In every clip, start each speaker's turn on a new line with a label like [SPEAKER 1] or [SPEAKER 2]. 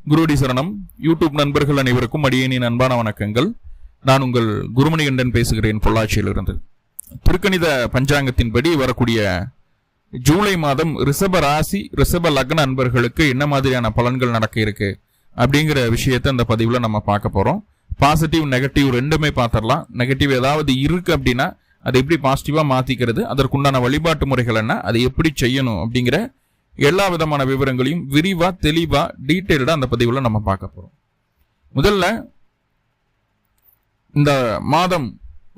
[SPEAKER 1] குருடி சரணம். யூடியூப் நண்பர்கள் அனைவருக்கும் அடியேனின் அன்பான வணக்கங்கள். நான் உங்கள் குருமணிகண்டன் பேசுகிறேன், பொள்ளாச்சியிலிருந்து. திருக்கணித பஞ்சாங்கத்தின்படி வரக்கூடிய ஜூலை மாதம் ரிஷப ராசி ரிஷப லக்ன அன்பர்களுக்கு என்ன மாதிரியான பலன்கள் நடக்க இருக்கு அப்படிங்கிற விஷயத்தை இந்த பதிவுல நம்ம பார்க்க போறோம். பாசிட்டிவ் நெகட்டிவ் ரெண்டுமே பார்த்துடலாம். நெகட்டிவ் ஏதாவது இருக்கு அப்படின்னா அதை எப்படி பாசிட்டிவா மாத்திக்கிறது, அதற்குண்டான வழிபாட்டு முறைகள் என்ன, அதை எப்படி செய்யணும் அப்படிங்கிற எல்லா விதமான விவரங்களையும் விரிவா தெளிவா டீட்டெயில்டா அந்த பதிவுல நம்ம பார்க்க போறோம். முதல்ல இந்த மாதம்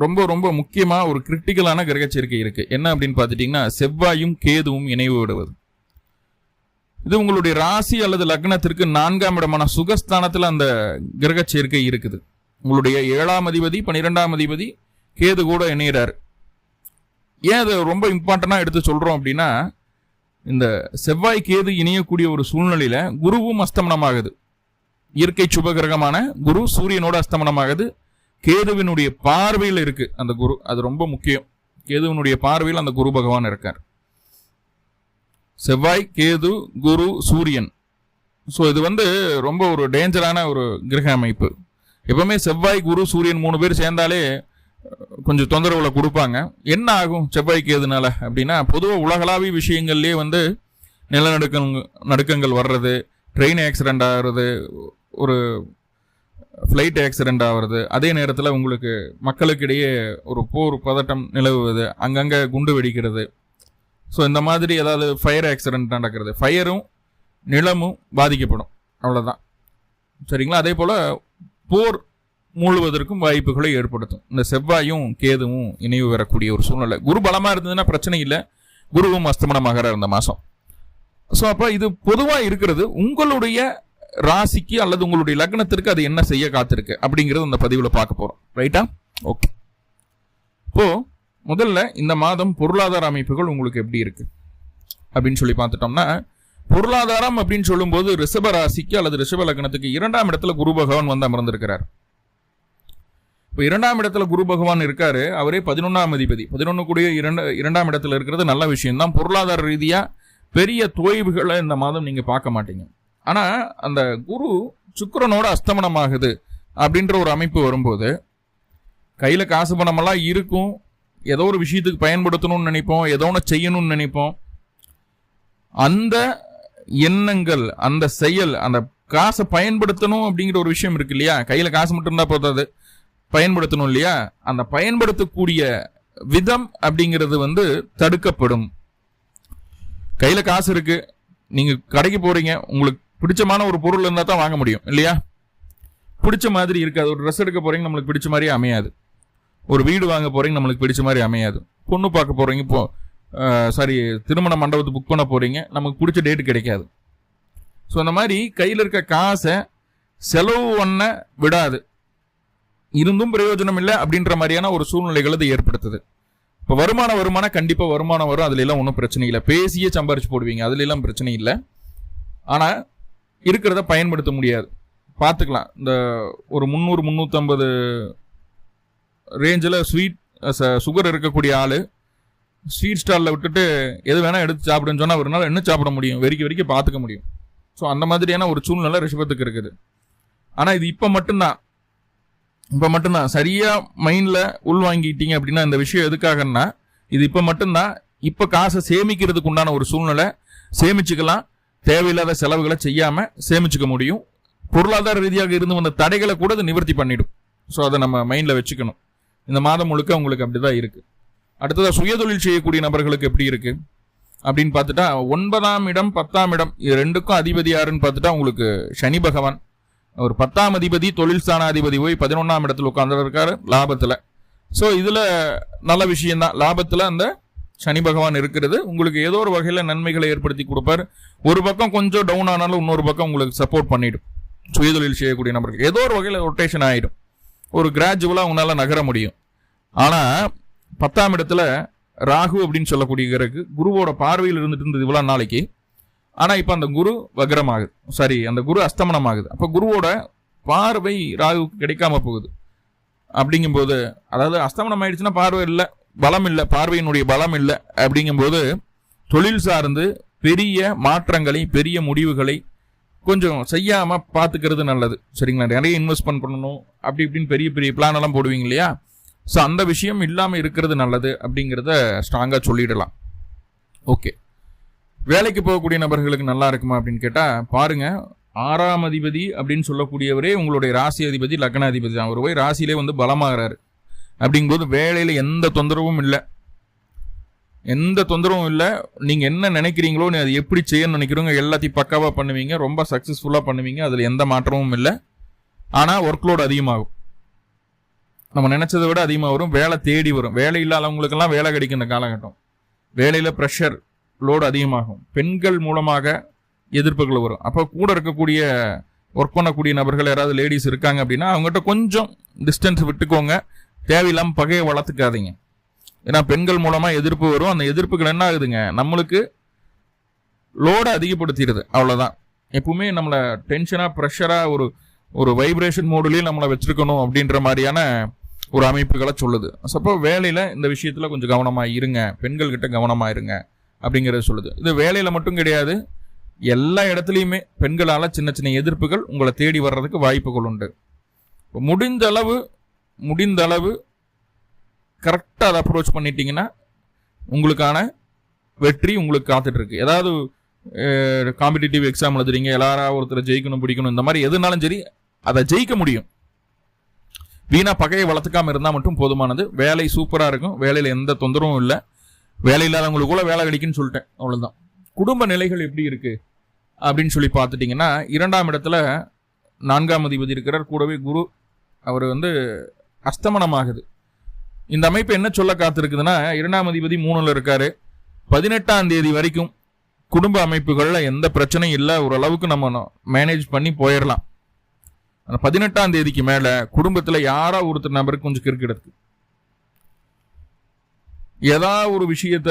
[SPEAKER 1] ரொம்ப ரொம்ப முக்கியமா ஒரு கிரிட்டிக்கலான கிரக சேர்க்கை இருக்கு. என்ன அப்படின்னு பார்த்துட்டீங்கன்னா, செவ்வாயும் கேதுவும் இணைவு விடுவது. இது உங்களுடைய ராசி அல்லது லக்னத்திற்கு 4ஆம் இடமான சுகஸ்தானத்துல அந்த கிரக சேர்க்கை இருக்குது. உங்களுடைய 7ஆம் அதிபதி 12ஆம் அதிபதி கேது கூட இணைகிறார். ஏன் அதை ரொம்ப இம்பார்ட்டண்டா எடுத்து சொல்றோம் அப்படின்னா, இந்த செவ்வாய் கேது இணையக்கூடிய ஒரு சூழ்நிலையில குருவும் அஸ்தமனமாகுது. இயற்கை சுபகிரகமான குரு சூரியனோட அஸ்தமனமாகுது. கேதுவினுடைய பார்வையில் இருக்கு அந்த குரு. அது ரொம்ப முக்கியம். கேதுவினுடைய பார்வையில் அந்த குரு பகவான் இருக்கார். செவ்வாய் கேது குரு சூரியன். ஸோ இது ரொம்ப ஒரு டேஞ்சரான ஒரு கிரக அமைப்பு. எப்பவுமே செவ்வாய் குரு சூரியன் 3 பேர் சேர்ந்தாலே கொஞ்சம் தொந்தரவுல கொடுப்பாங்க. என்ன ஆகும் செவ்வாய் கேதுனால அப்படின்னா, பொதுவாக உலகளாவிய விஷயங்கள்லேயே நிலநடுக்கங்கள் வர்றது, ட்ரெயின் ஆக்சிடென்ட் ஆகிறது, ஒரு ஃப்ளைட் ஆக்சிடென்ட் ஆகிறது, அதே நேரத்தில் உங்களுக்கு மக்களுக்கிடையே ஒரு போர் பதட்டம் நிலவுவது, அங்கங்கே குண்டு வெடிக்கிறது. ஸோ இந்த மாதிரி ஏதாவது ஃபயர் ஆக்சிடென்ட் நடக்கிறது, ஃபயரும் நிலமும் பாதிக்கப்படும், அவ்வளோதான். சரிங்களா? அதே போல் போர் மூழ்வதற்கும் வாய்ப்புகளை ஏற்படுத்தும் இந்த செவ்வாயும் கேதுவும் இணைவு வரக்கூடிய ஒரு சூழ்நிலை. குரு பலமா இருந்ததுன்னா பிரச்சனை இல்லை. குருவும் அஸ்தமனமாகிறார் இந்த மாசம். ஸோ அப்போ இது பொதுவாக இருக்கிறது. உங்களுடைய ராசிக்கு அல்லது உங்களுடைய லக்னத்திற்கு அது என்ன செய்ய காத்திருக்கு அப்படிங்கிறது இந்த பதிவில் பார்க்க போறோம். ரைட்டா? ஓகே. இப்போ முதல்ல இந்த மாதம் பொருளாதார அமைப்புகள் உங்களுக்கு எப்படி இருக்கு அப்படின்னு சொல்லி பார்த்துட்டோம்னா, பொருளாதாரம் அப்படின்னு சொல்லும்போது ரிஷப ராசிக்கு அல்லது ரிஷப லக்னத்துக்கு 2ஆம் இடத்துல குரு பகவான் அமர்ந்திருக்கிறார். இப்போ 2ஆம் இடத்துல குரு பகவான் இருக்காரு. அவரே 11ஆம் அதிபதி. 11 கூடிய 2ஆம் இடத்துல இருக்கிறது நல்ல விஷயம் தான். பொருளாதார ரீதியா பெரிய தொய்வுகளை இந்த மாதம் நீங்க பார்க்க மாட்டீங்க. ஆனா அந்த குரு சுக்கிரனோட அஸ்தமனமாகுது அப்படின்ற ஒரு அமைப்பு வரும்போது, கையில காசு பணமெல்லாம் இருக்கும், ஏதோ ஒரு விஷயத்துக்கு பயன்படுத்தணும்னு நினைப்போம், ஏதோ ஒன்று செய்யணும்னு நினைப்போம். அந்த எண்ணங்கள், அந்த செயல், அந்த காசை பயன்படுத்தணும் அப்படிங்கிற ஒரு விஷயம் இருக்கு இல்லையா? கையில காசு மட்டும் இருந்தா போதாது, பயன்படுத்தணும் இல்லையா? அந்த பயன்படுத்தக்கூடிய விதம் அப்படிங்கிறது தடுக்கப்படும். கையில காசு இருக்கு, நீங்க கடைக்கு போறீங்க, உங்களுக்கு பிடிச்சமான ஒரு பொருள் இருந்தா தான் வாங்க முடியும் இல்லையா? பிடிச்ச மாதிரி இருக்காது. ஒரு ட்ரெஸ் எடுக்க போறீங்க, நம்மளுக்கு பிடிச்ச மாதிரி அமையாது. ஒரு வீடு வாங்க போறீங்க, நம்மளுக்கு பிடிச்ச மாதிரி அமையாது. பொண்ணு பார்க்க போறீங்க, திருமண மண்டபத்தை புக் பண்ண போறீங்க, நமக்கு பிடிச்ச டேட் கிடைக்காது. ஸோ அந்த மாதிரி கையில் இருக்க காசை செலவு பண்ண விடாது, இருந்தும் பிரயோஜனம் இல்லை அப்படின்ற மாதிரியான ஒரு சூழ்நிலைகள் அது ஏற்படுத்துது. இப்போ வருமானம் கண்டிப்பா வருமானம் வரும், அதுல எல்லாம் ஒன்றும் பிரச்சனை இல்லை. பேசியே சம்பாரிச்சு போடுவீங்க, அதுல எல்லாம் பிரச்சனை இல்லை. ஆனா இருக்கிறத பயன்படுத்த முடியாது. பார்த்துக்கலாம். இந்த ஒரு 300-350 ரேஞ்சில் சுகர் இருக்கக்கூடிய ஆளு ஸ்வீட் ஸ்டாலில் விட்டுட்டு எது வேணா எடுத்து சாப்பிடுன்னு சொன்னா ஒரு நாள் என்ன சாப்பிட முடியும்? வெறிக்க பார்த்துக்க முடியும். ஸோ அந்த மாதிரியான ஒரு சூழ்நிலை ரிஷபத்துக்கு இருக்குது. ஆனா இது இப்ப மட்டும்தான் சரியா மைண்ட்ல உள்வாங்கிட்டீங்க அப்படின்னா, இந்த விஷயம் எதுக்காகன்னா, இது இப்ப மட்டும்தான். இப்ப காசை சேமிக்கிறதுக்கு உண்டான ஒரு சூழ்நிலை. சேமிச்சுக்கலாம், தேவையில்லாத செலவுகளை செய்யாம சேமிச்சுக்க முடியும். பொருளாதார ரீதியாக இருந்து வந்த தடைகளை கூட அது நிவர்த்தி பண்ணிடும். ஸோ அதை நம்ம மைண்ட்ல வச்சுக்கணும். இந்த மாதம் முழுக்க உங்களுக்கு அப்படிதான் இருக்கு. அடுத்ததா சுயதொழில் செய்யக்கூடிய நபர்களுக்கு எப்படி இருக்கு அப்படின்னு பார்த்துட்டா, 9ஆம் இடம் 10ஆம் இடம் இது ரெண்டுக்கும் அதிபதி யாருன்னு பார்த்துட்டா உங்களுக்கு சனி பகவான். ஒரு 10ஆம் அதிபதி தொழில் ஸ்தானாதிபதி போய் 11ஆம் இடத்துல உட்கார்ந்து இருக்காரு லாபத்துல. ஸோ இதுல நல்ல விஷயம்தான். லாபத்துல அந்த சனி பகவான் இருக்கிறது உங்களுக்கு ஏதோ ஒரு வகையில நன்மைகளை ஏற்படுத்தி கொடுப்பாரு. ஒரு பக்கம் கொஞ்சம் டவுன் ஆனாலும் இன்னொரு பக்கம் உங்களுக்கு சப்போர்ட் பண்ணிடும். சுயதொழில் செய்யக்கூடிய நபர்கள் ஏதோ ஒரு வகையில ரொட்டேஷன் ஆயிடும். ஒரு கிராஜுவலா உங்களால நகர முடியும். ஆனா 10ஆம் இடத்துல ராகு அப்படின்னு சொல்லக்கூடிய கிரகு குருவோட பார்வையில் இருந்துட்டு இருந்தது இவ்வளவு நாளைக்கு. ஆனா இப்ப அந்த குரு வக்ரமாகுது, அந்த குரு அஸ்தமனமாகுது. அப்ப குருவோட பார்வை ராகுக்கு கிடைக்காம போகுது. அப்படிங்கும்போது, அதாவது அஸ்தமனம் ஆயிடுச்சுன்னா பார்வை இல்லை, பலம் இல்லை, பார்வையினுடைய பலம் இல்லை. அப்படிங்கும்போது தொழில் சார்ந்து பெரிய மாற்றங்களை, பெரிய முடிவுகளை கொஞ்சம் செய்யாமல் பார்த்துக்கிறது நல்லது. சரிங்களா? நிறைய இன்வெஸ்ட்மெண்ட் பண்ணணும் அப்படி இப்படின்னு பெரிய பெரிய பிளான் எல்லாம் போடுவீங்க இல்லையா? ஸோ அந்த விஷயம் இல்லாமல் இருக்கிறது நல்லது அப்படிங்கிறத ஸ்ட்ராங்காக சொல்லிடலாம். ஓகே, வேலைக்கு போகக்கூடிய நபர்களுக்கு நல்லா இருக்குமா அப்படின்னு கேட்டால் பாருங்கள், 6ஆம் அதிபதி அப்படின்னு சொல்லக்கூடியவரே உங்களுடைய ராசி அதிபதி, லக்னாதிபதி தான். அவர் போய் ராசியிலே வந்து பலமாகிறாரு. அப்படிங்கும்போது வேலையில் எந்த தொந்தரவும் இல்லை, எந்த தொந்தரவும் இல்லை. நீங்கள் என்ன நினைக்கிறீங்களோ, நீ அது எப்படி செய்யணும்னு நினைக்கிறோங்க எல்லாத்தையும் பக்காவாக பண்ணுவீங்க, ரொம்ப சக்ஸஸ்ஃபுல்லாக பண்ணுவீங்க. அதில் எந்த மாற்றமும் இல்லை. ஆனால் ஒர்க்லோடு அதிகமாகும், நம்ம நினச்சதை விட அதிகமாக வரும். வேலை தேடி வரும். வேலை இல்லாதவங்களுக்கெல்லாம் வேலை கிடைக்கும். இந்த காலகட்டம் வேலையில் ப்ரெஷர் லோடு அதிகமாகும். பெண்கள் மூலமாக எதிர்ப்புகள் வரும். அப்போ கூட இருக்கக்கூடிய ஒர்க் பண்ணக்கூடிய நபர்கள் யாராவது லேடிஸ் இருக்காங்க அப்படின்னா அவங்ககிட்ட கொஞ்சம் டிஸ்டன்ஸ் விட்டுக்கோங்க. தேவையில்லாமல் பகையை வளர்த்துக்காதீங்க. ஏன்னா பெண்கள் மூலமாக எதிர்ப்பு வரும். அந்த எதிர்ப்புகள் என்ன ஆகுதுங்க, நம்மளுக்கு லோடை அதிகப்படுத்திடுது. அவ்வளோதான். எப்பவுமே நம்மளை டென்ஷனாக ப்ரெஷராக ஒரு வைப்ரேஷன் மோடுலேயும் நம்மளை வச்சுருக்கணும் அப்படின்ற மாதிரியான ஒரு அமைப்புகளை சொல்லுது. அப்போ வேலையில் இந்த விஷயத்தில் கொஞ்சம் கவனமாக இருங்க, பெண்கள்கிட்ட கவனமாக இருங்க அப்படிங்கிறத சொல்லுது. இது வேலையில் மட்டும் கிடையாது, எல்லா இடத்துலையுமே பெண்களால் சின்ன சின்ன எதிர்ப்புகள் உங்களை தேடி வர்றதுக்கு வாய்ப்புகள் உண்டு. முடிந்த அளவு கரெக்டாக அதை அப்ரோச் பண்ணிட்டீங்கன்னா உங்களுக்கான வெற்றி உங்களுக்கு காத்துட்டு இருக்கு. ஏதாவது காம்படிட்டிவ் எக்ஸாம் எழுதுறீங்க, எல்லாரும் ஒருத்தரை ஜெயிக்கணும் பிடிக்கணும், இந்த மாதிரி எதுனாலும் சரி அதை ஜெயிக்க முடியும். வீணா பகையை வளர்த்துக்காம இருந்தால் மட்டும் போதுமானது. வேலை சூப்பராக இருக்கும், வேலையில் எந்த தொந்தரவும் இல்லை. வேலை இல்லாதவங்களுக்கு கூட வேலை கிடைக்குன்னு சொல்லிட்டேன், அவ்வளோதான். குடும்ப நிலைகள் எப்படி இருக்கு அப்படின்னு சொல்லி பார்த்துட்டிங்கன்னா, 2ஆம் இடத்துல 4ஆம் அதிபதி இருக்கிறார், கூடவே குரு அவர் வந்து அஸ்தமனமாகுது. இந்த அமைப்பு என்ன சொல்ல காத்திருக்குதுன்னா, 2ஆம் அதிபதி 3ல் இருக்காரு. 18ஆம் தேதி வரைக்கும் குடும்ப அமைப்புகளில் எந்த பிரச்சனையும் இல்லை, ஓரளவுக்கு நம்ம மேனேஜ் பண்ணி போயிடலாம். அந்த 18ஆம் தேதிக்கு மேலே குடும்பத்தில் யாரா ஒருத்தர் நபருக்கு கொஞ்சம் கிறுக்கிடுது, ஏதாவது ஒரு விஷயத்த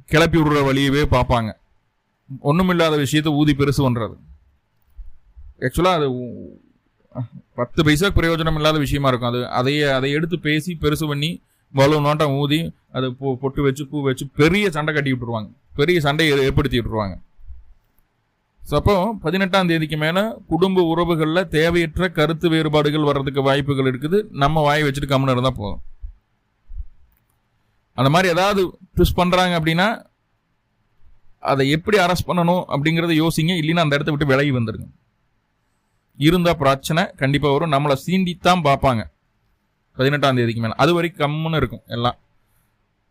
[SPEAKER 1] கிளப்பி விடுற வழியவே பார்ப்பாங்க. ஒன்றுமில்லாத விஷயத்த ஊதி பெருசு பண்ணுறது. ஆக்சுவலாக அது 10 பைசாக்கு பிரயோஜனம் இல்லாத விஷயமா இருக்கும். அதை எடுத்து பேசி பெருசு பண்ணி வலு நோட்டம் ஊதி அதை பொட்டு வச்சு பூ வச்சு பெரிய சண்டை கட்டி விட்டுருவாங்க, பெரிய சண்டையை ஏற்படுத்தி விட்டுருவாங்க. ஸோ அப்போ 18ஆம் தேதிக்கு மேலே குடும்ப உறவுகளில் தேவையற்ற கருத்து வேறுபாடுகள் வர்றதுக்கு வாய்ப்புகள் இருக்குது. நம்ம வாய் வச்சுட்டு கம்முன்னு இருந்தால் போதும். அந்த மாதிரி ஏதாவது ட்விஸ்ட் பண்ணுறாங்க அப்படின்னா அதை எப்படி அரெஸ்ட் பண்ணணும் அப்படிங்கிறத யோசிங்க. இல்லைன்னா அந்த இடத்த விட்டு விலகி வந்துடுங்க. இருந்தால் பிரச்சனை கண்டிப்பாக வரும். நம்மளை சீண்டித்தான் பார்ப்பாங்க 18ஆம் தேதிக்கு மேலே. அது வரைக்கும் கம்முன்னு இருக்கும், எல்லாம்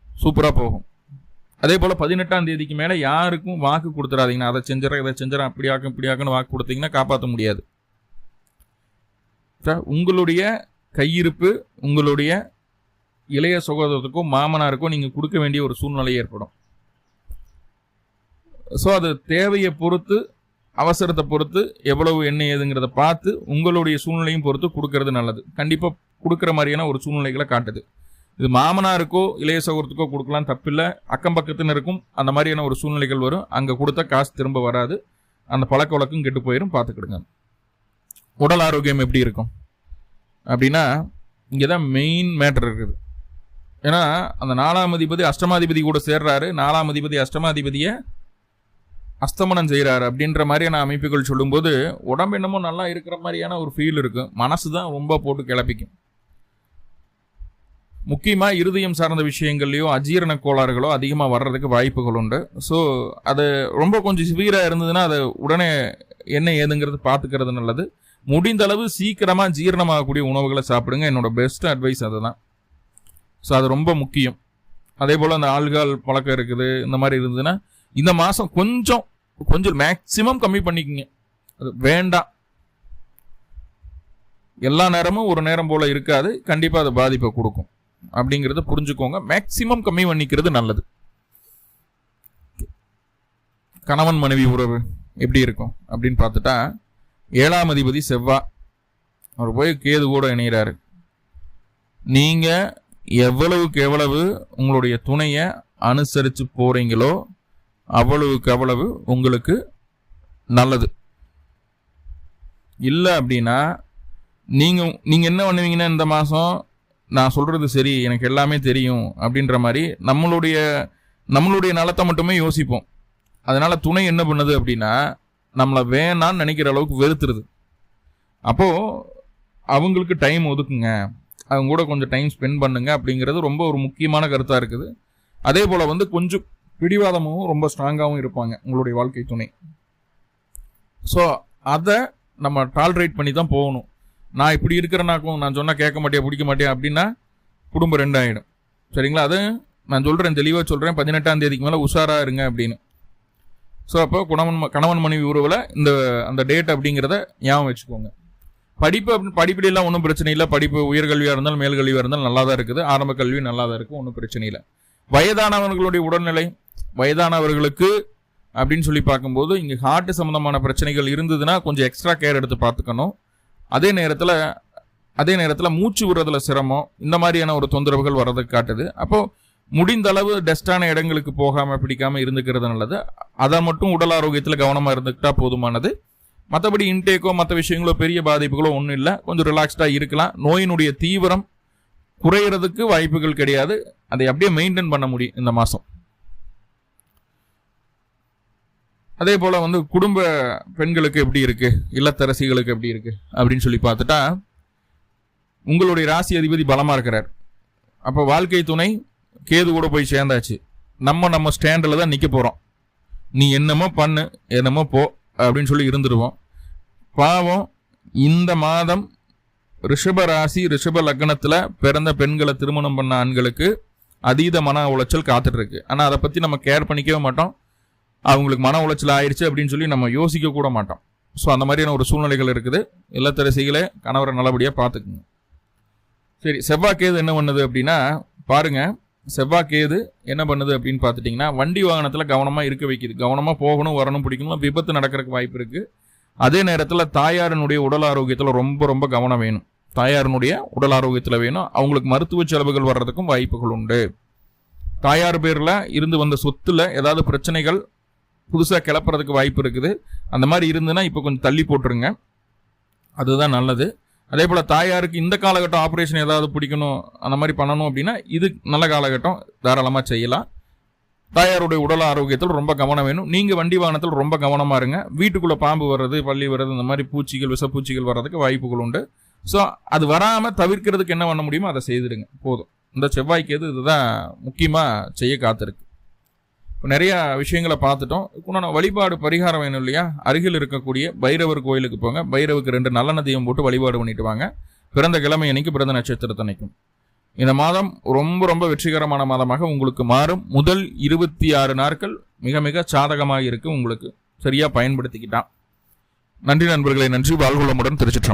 [SPEAKER 1] சூப்பராக போகும். அதே போல் 18ஆம் தேதிக்கு மேலே யாருக்கும் வாக்கு கொடுத்துடாதீங்கன்னா, அதை செஞ்சிடறேன் இதை செஞ்சிடறேன் இப்படியாக்கும் இப்படியாக்குன்னு வாக்கு கொடுத்தீங்கன்னா காப்பாற்ற முடியாது. உங்களுடைய கையிருப்பு உங்களுடைய இளைய சகோதரத்துக்கோ மாமனாருக்கோ நீங்கள் கொடுக்க வேண்டிய ஒரு சூழ்நிலை ஏற்படும். ஸோ அது தேவையை பொறுத்து, அவசரத்தை பொறுத்து, எவ்வளவு என்ன ஏதுங்கிறத பார்த்து உங்களுடைய சூழ்நிலையும் பொறுத்து கொடுக்கறது நல்லது. கண்டிப்பாக கொடுக்குற மாதிரியான ஒரு சூழ்நிலைகளை காட்டுது. இது மாமனாருக்கோ இளைய சகோதரத்துக்கோ கொடுக்கலாம், தப்பில்லை. அக்கம் பக்கத்தினருக்கும் அந்த மாதிரியான ஒரு சூழ்நிலைகள் வரும். அங்கே கொடுத்தா காசு திரும்ப வராது, அந்த பழக்க வழக்கம் கெட்டு போயிடும், பார்த்துக்கிடுங்க. உடல் ஆரோக்கியம் எப்படி இருக்கும் அப்படின்னா, இங்கே தான் மெயின் மேட்டர் இருக்குது. ஏன்னா அந்த 4ஆம் அதிபதி அஷ்டமாதிபதி கூட சேர்றாரு. 4ஆம் அதிபதி அஷ்டமாதிபதியை அஸ்தமனம் செய்கிறாரு அப்படின்ற மாதிரியான அமைப்புகள் சொல்லும்போது உடம்பு என்னமோ நல்லா இருக்கிற மாதிரியான ஒரு ஃபீல் இருக்கும். மனசு தான் ரொம்ப போட்டு கிளப்பிக்கும். முக்கியமாக இருதயம் சார்ந்த விஷயங்கள்லையோ அஜீரண கோளாறுகளோ அதிகமாக வர்றதுக்கு வாய்ப்புகள் உண்டு. ஸோ அது ரொம்ப கொஞ்சம் சிவியராக இருந்ததுன்னா அதை உடனே என்ன ஏதுங்கிறது பார்த்துக்கிறது நல்லது. முடிந்த அளவு சீக்கிரமாக ஜீரணமாகக்கூடிய உணவுகளை சாப்பிடுங்க. என்னோட பெஸ்ட் அட்வைஸ் அதுதான். ஸோ அது ரொம்ப முக்கியம். அதே போல் அந்த ஆல்கஹால் பழக்கம் இருக்குது, இந்த மாதிரி இருந்ததுன்னா இந்த மாதம் கொஞ்சம் மேக்சிமம் கம்மி பண்ணிக்கோங்க. அது வேண்டாம். எல்லா நேரமும் ஒரு நேரம் போல் இருக்காது, கண்டிப்பாக அது பாதிப்பை கொடுக்கும் அப்படிங்கிறத புரிஞ்சுக்கோங்க. மேக்சிமம் கம்மி பண்ணிக்கிறது நல்லது. கணவன் மனைவி உறவு எப்படி இருக்கும் அப்படின்னு பார்த்துட்டா, 7ஆம் அதிபதி செவ்வாய், அவர் போய் கேது கூட இணைகிறாரு. நீங்கள் எவ்வளவுக்கு எவ்வளவு உங்களுடைய துணையை அனுசரித்து போகிறீங்களோ அவ்வளவுக்கு அவ்வளவு உங்களுக்கு நல்லது. இல்லை அப்படின்னா நீங்கள் என்ன பண்ணுவீங்கன்னா, இந்த மாதம் நான் சொல்கிறது சரி, எனக்கு எல்லாமே தெரியும் அப்படின்ற மாதிரி நம்மளுடைய நலத்தை மட்டுமே யோசிப்போம். அதனால் துணை என்ன பண்ணுது அப்படின்னா, நம்மளை வேணான்னு நினைக்கிற அளவுக்கு வெறுத்துருது. அப்போது அவங்களுக்கு டைம் ஒதுக்குங்க, அவங்க கூட கொஞ்சம் டைம் ஸ்பெண்ட் பண்ணுங்க அப்படிங்கிறது ரொம்ப ஒரு முக்கியமான கருத்தாக இருக்குது. அதே போல் வந்து கொஞ்சம் பிடிவாதமும் ரொம்ப ஸ்ட்ராங்காகவும் இருப்பாங்க உங்களுடைய வாழ்க்கை துணை. ஸோ அதை நம்ம டாலரேட் பண்ணி தான் போகணும். நான் இப்படி இருக்கிறேன்னாக்கும் நான் சொன்னால் கேட்க மாட்டேன், பிடிக்க மாட்டேன் அப்படின்னா குடும்பம் ரெண்டாயிடும். சரிங்களா? அது நான் சொல்கிறேன், தெளிவாக சொல்கிறேன், 18ஆம் தேதிக்கு மேலே உஷாராக இருங்க அப்படின்னு. ஸோ அப்போ கணவன் மனைவி உறவில் அந்த டேட் அப்படிங்கிறத ஞாபகம் வச்சுக்கோங்க. படிப்புலாம் ஒன்றும் பிரச்சனை இல்லை. படிப்பு உயர்கல்வியாக இருந்தாலும் மேல்கல்வியாக இருந்தாலும் நல்லா தான் இருக்குது. ஆரம்ப கல்வி நல்லா தான் இருக்குது, ஒன்றும் பிரச்சனை இல்லை. வயதானவர்களுடைய உடல்நிலை, வயதானவர்களுக்கு அப்படின்னு சொல்லி பார்க்கும்போது இங்கே ஹார்ட் சம்மந்தமான பிரச்சனைகள் இருந்ததுன்னா கொஞ்சம் எக்ஸ்ட்ரா கேர் எடுத்து பார்த்துக்கணும். அதே நேரத்தில் மூச்சு விடுறதுல சிரமம், இந்த மாதிரியான ஒரு தொந்தரவுகள் வர்றதுக்கு காட்டுது. அப்போது முடிந்த அளவு டஸ்டான இடங்களுக்கு போகாமல் பிடிக்காமல் இருந்துக்கிறது நல்லது. அதை மட்டும் உடல் ஆரோக்கியத்தில் கவனமாக இருந்துக்கிட்டா போதுமானது. மற்றபடி இன்டேக்கோ மற்ற விஷயங்களோ பெரிய பாதிப்புகளோ ஒன்றும் இல்லை. கொஞ்சம் ரிலாக்ஸ்டாக இருக்கலாம். நோயினுடைய தீவிரம் குறையிறதுக்கு வாய்ப்புகள் கிடையாது. அதை அப்படியே மெயின்டைன் பண்ண முடியும் இந்த மாதம். அதே போல் வந்து குடும்ப பெண்களுக்கு எப்படி இருக்குது, இல்லத்தரசிகளுக்கு எப்படி இருக்குது அப்படின்னு சொல்லி பார்த்துட்டா, உங்களுடைய ராசி அதிபதி பலமாக இருக்கிறார். அப்போ வாழ்க்கை துணை கேது கூட போய் சேர்ந்தாச்சு. நம்ம ஸ்டாண்டில் தான் நிற்க போகிறோம். நீ என்னமோ பண்ணு, என்னமோ போ அப்படின்னு சொல்லி இருந்துடுவோம். பாவம், இந்த மாதம் ரிஷப ராசி ரிஷப லக்னத்தில் பிறந்த பெண்களை திருமணம் பண்ண ஆண்களுக்கு அதீத மன உளைச்சல் காத்துட்ருக்கு. ஆனால் அதை பற்றி நம்ம கேர் பண்ணிக்கவே மாட்டோம். அவங்களுக்கு மன உளைச்சல் ஆயிடுச்சு அப்படின்னு சொல்லி நம்ம யோசிக்க கூட மாட்டோம். ஸோ அந்த மாதிரியான ஒரு சூழ்நிலைகள் இருக்குது. இல்லத்தரசிகளே கணவரை நல்லபடியாக பார்த்துக்குங்க. சரி, செவ்வாய்க்கேது என்ன பண்ணுது அப்படின்னா பாருங்க, செவ்வாய்க்கேது என்ன பண்ணுது அப்படின்னு பார்த்துட்டிங்கன்னா வண்டி வாகனத்தில் கவனமாக இருக்க வைக்குது. கவனமாக போகணும், வரணும், பிடிக்கணும், விபத்து நடக்கிறதுக்கு வாய்ப்பு இருக்குது. அதே நேரத்தில் தாயாரினுடைய உடல் ஆரோக்கியத்தில் ரொம்ப ரொம்ப கவனம் வேணும். தாயாரினுடைய உடல் ஆரோக்கியத்தில் வேணும். அவங்களுக்கு மருத்துவ செலவுகள் வர்றதுக்கும் வாய்ப்புகள் உண்டு. தாயார் பேரில் இருந்து வந்த சொத்தில் ஏதாவது பிரச்சனைகள் புதுசாக கிளப்புறதுக்கு வாய்ப்பு இருக்குது. அந்த மாதிரி இருந்துன்னா இப்போ கொஞ்சம் தள்ளி போட்டுருங்க, அதுதான் நல்லது. அதே போல் தாயாருக்கு இந்த காலகட்டம் ஆப்ரேஷன் ஏதாவது பிடிக்கணும், அந்த மாதிரி பண்ணணும் அப்படின்னா இது நல்ல காலகட்டம், தாராளமாக செய்யலாம். தாயாருடைய உடல் ஆரோக்கியத்தில் ரொம்ப கவனம் வேணும். நீங்கள் வண்டி வாகனத்தில் ரொம்ப கவனமாக இருங்க. வீட்டுக்குள்ளே பாம்பு வர்றது, பள்ளி வர்றது, இந்த மாதிரி பூச்சிகள், விஷப்பூச்சிகள் வர்றதுக்கு வாய்ப்புகள் உண்டு. ஸோ அது வராமல் தவிர்க்கிறதுக்கு என்ன பண்ண முடியுமோ அதை செய்துடுங்க, போதும். இந்த செவ்வாய்க்கேது இதுதான் முக்கியமாக செய்ய காத்திருக்கு. இப்போ நிறையா விஷயங்களை பார்த்துட்டோம். இன்னொன்று வழிபாடு பரிகாரம் வேணும் இல்லையா? அருகில் இருக்கக்கூடிய பைரவர் கோயிலுக்கு போங்க. பைரவுக்கு 2 நல்லெண்ணெய் தீபம் போட்டு வழிபாடு பண்ணிட்டு வாங்க. பிறந்த கிழமை அன்னைக்கு, பிறந்த நட்சத்திரத்தன்னைக்கும். இந்த மாதம் ரொம்ப ரொம்ப வெற்றிகரமான மாதமாக உங்களுக்கு மாறும். முதல் 26 நாட்கள் மிக மிக சாதகமாக இருக்கு. உங்களுக்கு சரியாக பயன்படுத்திக்கிட்டான். நன்றி நண்பர்களே, நன்றி. வாழ்வுளமுடன். திருச்சிற்றம்பலம்.